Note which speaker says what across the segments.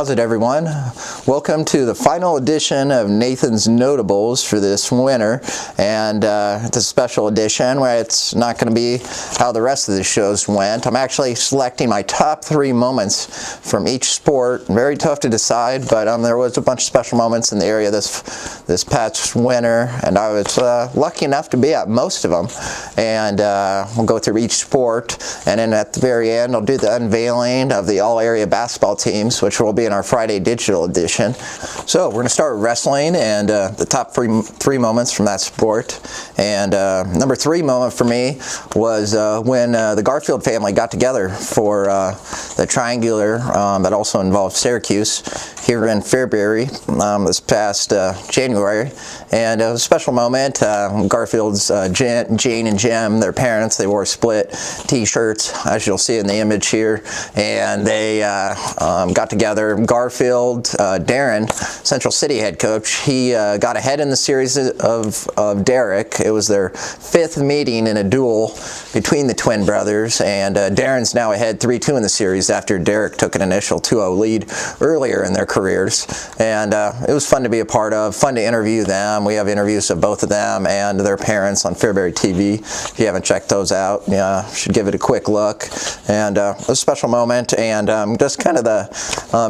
Speaker 1: How's it, everyone? Welcome to the final edition of Nathan's Notables for this winter, and it's a special edition where it's not going to be how the rest of the shows went. I'm actually selecting my top 3 moments from each sport. Very tough to decide, but there was a bunch of special moments in the area this past winter, and I was lucky enough to be at most of them. And we'll go through each sport, and then at the very end I'll do the unveiling of the all-area basketball teams, which will be in our Friday digital edition. So we're going to start with wrestling and the top three moments from that sport. And number 3 moment for me was when the Garfield family got together for the triangular that also involved Syracuse here in Fairbury this past January. And it was a special moment. Garfield's Jane and Jim, their parents, they wore split t-shirts, as you'll see in the image here, and they got together. Garfield, Darren, Central City head coach, he got ahead in the series of Derek. It was their 5th meeting in a duel between the twin brothers, and Darren's now ahead 3-2 in the series after Derek took an initial 2-0 lead earlier in their careers. And it was fun to be a part of, fun to interview them. We have interviews of both of them and their parents on Fairbury TV. If you haven't checked those out, you should give it a quick look. And it was a special moment, and just kind of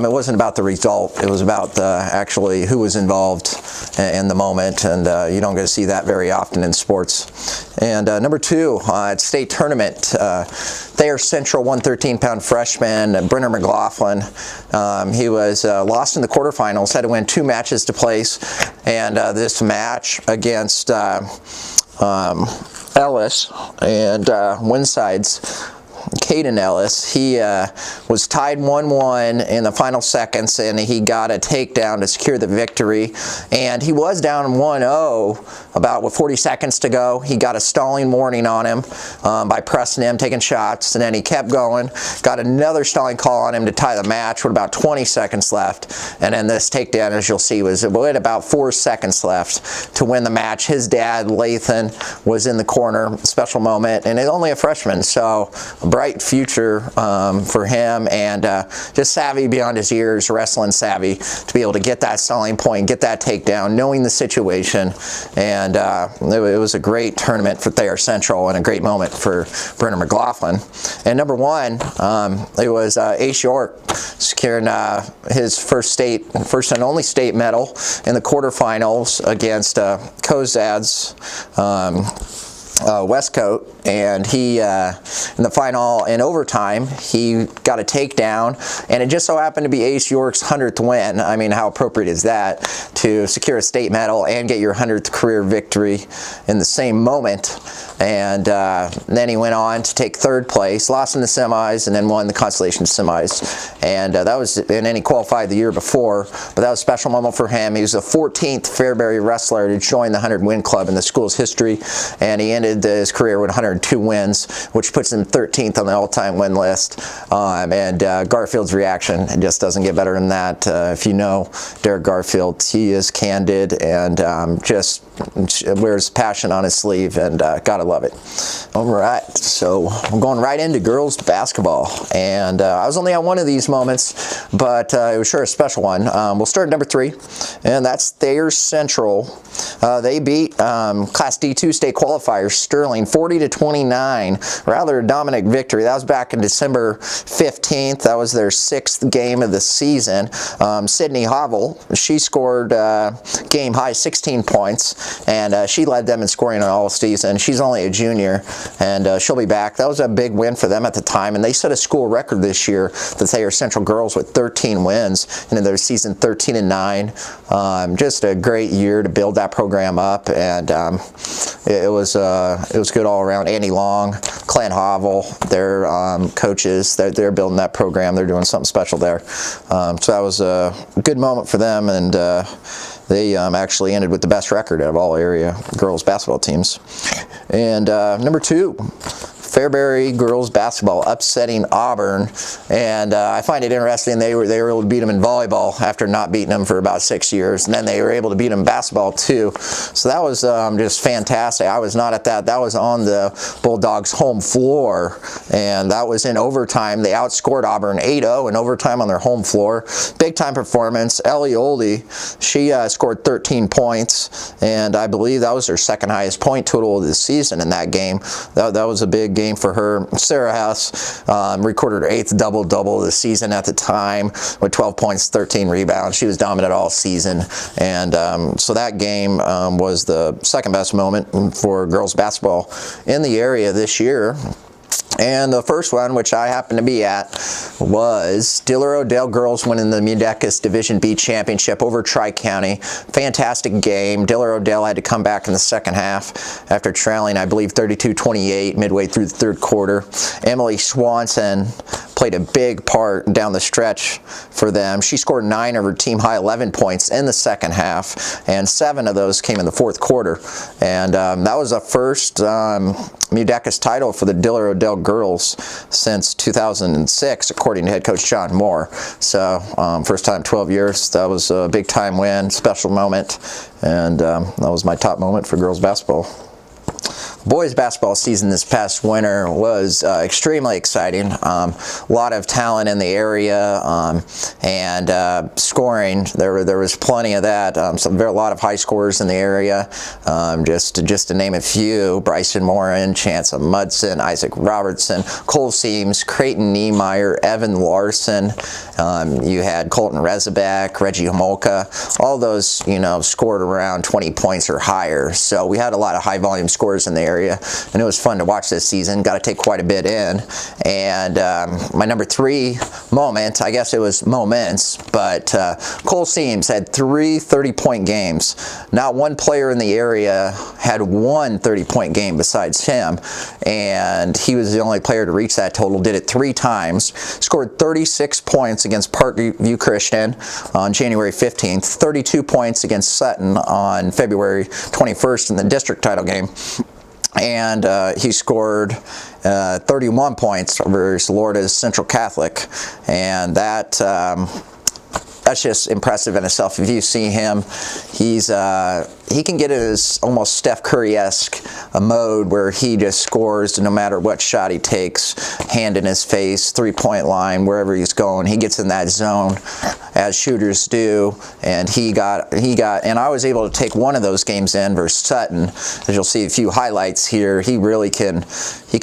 Speaker 1: it wasn't about the result, it was about actually who was involved in the moment, and you don't get to see that very often in sports. And number 2, at state tournament, Thayer Central 113-pound freshman Brenner McLaughlin, he was lost in the quarterfinals, had to win 2 matches to place, and this match against Ellis and Winside's Caden Ellis, he was tied 1-1 in the final seconds, and he got a takedown to secure the victory. And he was down 1-0 about 40 seconds to go. He got a stalling warning on him by pressing him, taking shots, and then he kept going, got another stalling call on him to tie the match with about 20 seconds left. And then this takedown, as you'll see, was with about 4 seconds left to win the match. His dad, Lathan, was in the corner. Special moment, and he's only a freshman, so bright future for him, and just savvy beyond his years, wrestling savvy, to be able to get that stalling point, get that takedown, knowing the situation. And it was a great tournament for Thayer Central and a great moment for Brenner McLaughlin. And number 1, it was Ace York securing his first and only state medal in the quarterfinals against Cozad's Westcote, and he in the final, in overtime, he got a takedown, and it just so happened to be Ace York's 100th win. I mean, how appropriate is that, to secure a state medal and get your 100th career victory in the same moment? And then he went on to take 3rd place, lost in the semis, and then won the consolation semis. And that was, and then he qualified the year before, but that was a special moment for him. He was the 14th Fairbury wrestler to join the 100-win club in the school's history, and he ended his career with 102 wins, which puts him 13th on the all-time win list. And Garfield's reaction, it just doesn't get better than that. If you know Derek Garfield, he is candid and just wears passion on his sleeve, and gotta love it. All right, so I'm going right into girls basketball, and I was only on one of these moments, but it was sure a special one. We'll start at number 3, and that's Thayer Central. They beat Class D2 state qualifiers Sterling 40-29, rather dominant victory. That was back in December 15th. That was their 6th game of the season. Sydney Hovel, she scored game high 16 points, and she led them in scoring all season. She's only a junior, and she'll be back. That was a big win for them at the time, and they set a school record this year, the Thayer Central girls, with 13 wins in their season, 13-9. Just a great year to build that program up, and it was good all around. Andy Long, Clint Hovel, their coaches, they're building that program. They're doing something special there. So that was a good moment for them, and they actually ended with the best record out of all area girls basketball teams. And number 2, Fairbury girls basketball upsetting Auburn, and I find it interesting they were able to beat them in volleyball after not beating them for about 6 years, and then they were able to beat them in basketball too. So that was just fantastic. I was not at that. That was on the Bulldogs' home floor, and that was in overtime. They outscored Auburn 8-0 in overtime on their home floor. Big time performance. Ellie Oldie, she scored 13 points, and I believe that was her second highest point total of the season in that game. That was a big game for her. Sarah House recorded her 8th double-double of the season at the time with 12 points, 13 rebounds. She was dominant all season, and so that game was the second best moment for girls basketball in the area this year. And the first one, which I happened to be at, was Diller Odell girls winning the Mudecas Division B championship over Tri-County. Fantastic game. Diller Odell had to come back in the second half after trailing, I believe, 32-28 midway through the third quarter. Emily Swanson played a big part down the stretch for them. She scored 9 of her team high 11 points in the second half, and 7 of those came in the fourth quarter. And that was the first Mudecas title for the Diller Odell girls since 2006, according to head coach John Moore. So first time in 12 years. That was a big time win, special moment, and that was my top moment for girls basketball. Boys basketball season this past winter was extremely exciting. A lot of talent in the area, and scoring. There was plenty of that. A lot of high scorers in the area. Just to name a few: Bryson Morin, Chance Mudson, Isaac Robertson, Cole Seams, Creighton Niemeyer, Evan Larson. You had Colton Rezabek, Reggie Homolka. All those, scored around 20 points or higher. So we had a lot of high volume scorers in the area, and it was fun to watch this season. Got to take quite a bit in. And my number 3 moment, I guess it was moments, but Cole Seams had 3 30-point games. Not one player in the area had one 30-point game besides him, and he was the only player to reach that total. Did it 3 times. Scored 36 points against Parkview Christian on January 15th, 32 points against Sutton on February 21st in the district title game. And he scored 31 points versus Florida's Central Catholic, and that's just impressive in itself. If you see him, he can get in his almost Steph Curry-esque mode where he just scores no matter what shot he takes, hand in his face, three-point line, wherever he's going. He gets in that zone as shooters do, and and I was able to take one of those games in versus Sutton. As you'll see a few highlights here, he can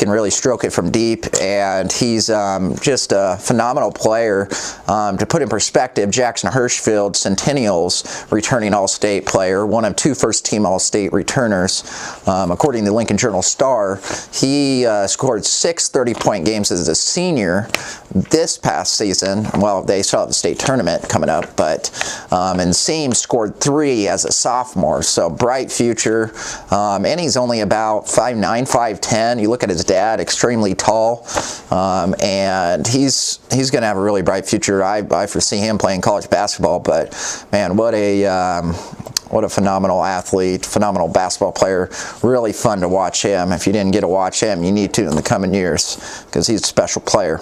Speaker 1: really stroke it from deep, and he's just a phenomenal player. To put in perspective, Jackson Hirschfield, Centennial's returning All-State player, one of 2 first-team All-State returners. According to the Lincoln Journal-Star, he scored 6 30-point games as a senior this past season. Well, they still have the state tournament coming up, but and Seams scored 3 as a sophomore. So bright future, and he's only about 5'9", 5'10". You look at his dad, extremely tall, and he's going to have a really bright future. I foresee him playing college basketball, but man, what a phenomenal athlete, phenomenal basketball player. Really fun to watch him. If you didn't get to watch him, you need to in the coming years because he's a special player.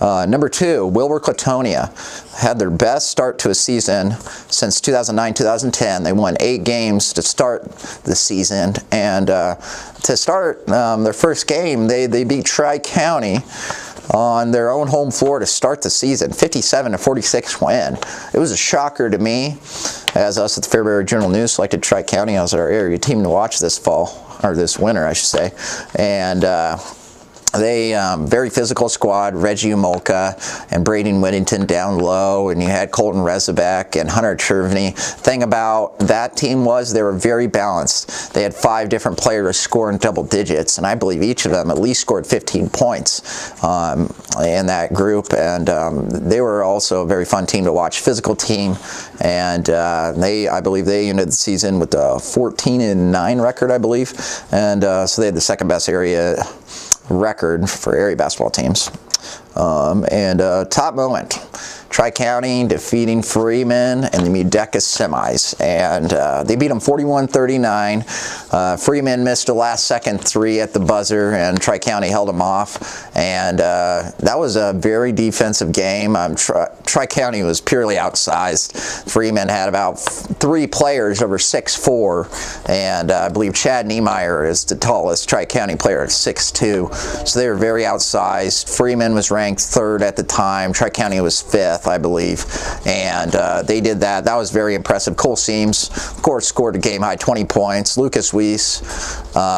Speaker 1: Number 2, Wilbur-Clatonia had their best start to a season since 2009-2010. They won 8 games to start the season, and to start their first game, they beat Tri-County on their own home floor to start the season, 57-46 win. It was a shocker to me, as us at the Fairbury Journal-News selected Tri-County as our area team to watch this fall, or this winter, I should say. And they very physical squad, Reggie Homolka and Braden Whittington down low, and you had Colton Rezabek and Hunter Chervney. Thing about that team was they were very balanced. They had 5 different players score in double digits, and I believe each of them at least scored 15 points in that group, and they were also a very fun team to watch, physical team, and I believe they ended the season with a 14-9 record, I believe, and so they had the second best area record for area basketball teams. And top moment, Tri-County defeating Freeman in the Mudecas semis, and they beat them 41-39. Freeman missed a last-second three at the buzzer, and Tri-County held them off, and that was a very defensive game. Tri-County was purely outsized. Freeman had about 3 players over 6'4", and I believe Chad Niemeyer is the tallest Tri-County player at 6'2", so they were very outsized. Freeman was ranked 3rd at the time. Tri-County was 5th, I believe, and they did that. That was very impressive. Cole Seams, of course, scored a game-high 20 points. Lucas Weiss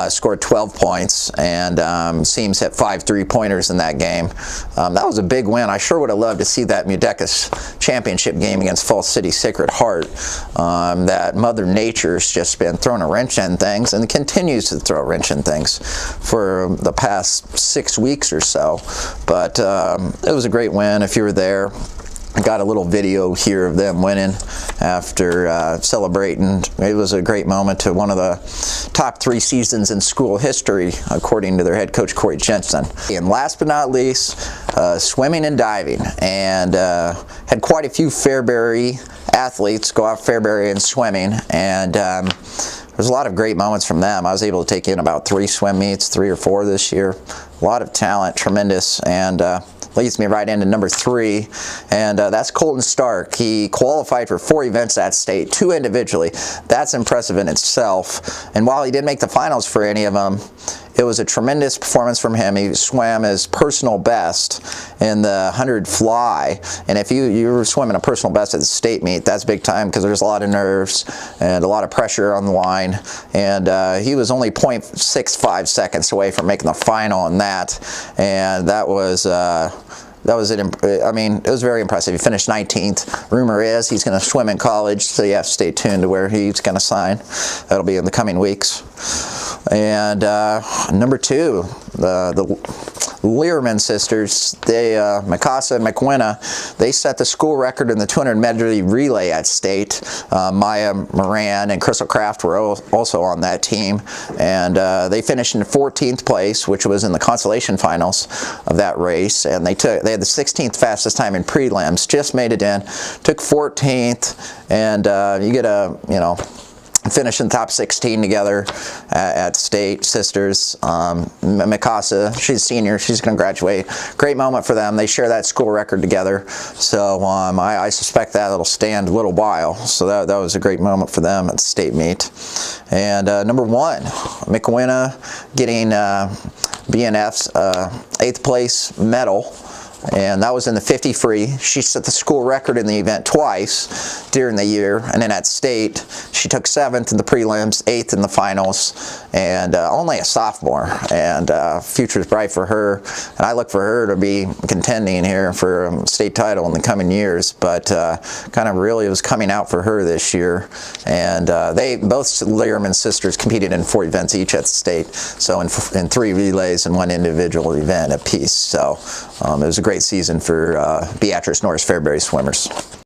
Speaker 1: scored 12 points, and Seams hit 5 3-pointers in that game. That was a big win. I sure would have loved to see that Mudecas championship game against Falls City Sacred Heart. That Mother Nature's just been throwing a wrench in things, and continues to throw a wrench in things for the past 6 weeks or so. But it was a great win. If you were there, I got a little video here of them winning after celebrating. It was a great moment to one of the top 3 seasons in school history, according to their head coach, Corey Jensen. And last but not least, swimming and diving. And had quite a few Fairbury athletes go out Fairbury in swimming. And there's a lot of great moments from them. I was able to take in about 3 swim meets, 3 or 4 this year. A lot of talent, tremendous, and leads me right into number 3, and that's Colton Stark. He qualified for 4 events at state, 2 individually. That's impressive in itself, and while he didn't make the finals for any of them, it was a tremendous performance from him. He swam his personal best in the 100 fly, and if you were swimming a personal best at the state meet, that's big time because there's a lot of nerves and a lot of pressure on the line, and he was only 0.65 seconds away from making the final in that, and it was very impressive. He finished 19th. Rumor is he's going to swim in college, so you have to stay tuned to where he's going to sign. That'll be in the coming weeks. And number 2, the Learman sisters, Mikasa and McWinna, they set the school record in the 200 medley relay at state. Maya Moran and Crystal Kraft were also on that team, and they finished in 14th place, which was in the consolation finals of that race, and they had the 16th fastest time in prelims, just made it in, took 14th, and you get a, finish in the top 16 together at state. Sisters, Mikasa, she's a senior, she's going to graduate. Great moment for them. They share that school record together, so I suspect that'll stand a little while. So that was a great moment for them at the state meet. And number 1, McWinna getting BNF's 8th place medal, and that was in the 50 free. She set the school record in the event twice during the year, and then at state she took 7th in the prelims, 8th in the finals, and only a sophomore, and future's bright for her, and I look for her to be contending here for a state title in the coming years. But kind of really was coming out for her this year, and both Learman sisters competed in 4 events each at the state, so in 3 relays and 1 individual event apiece. So it was a great season for Beatrice Norris Fairbury swimmers.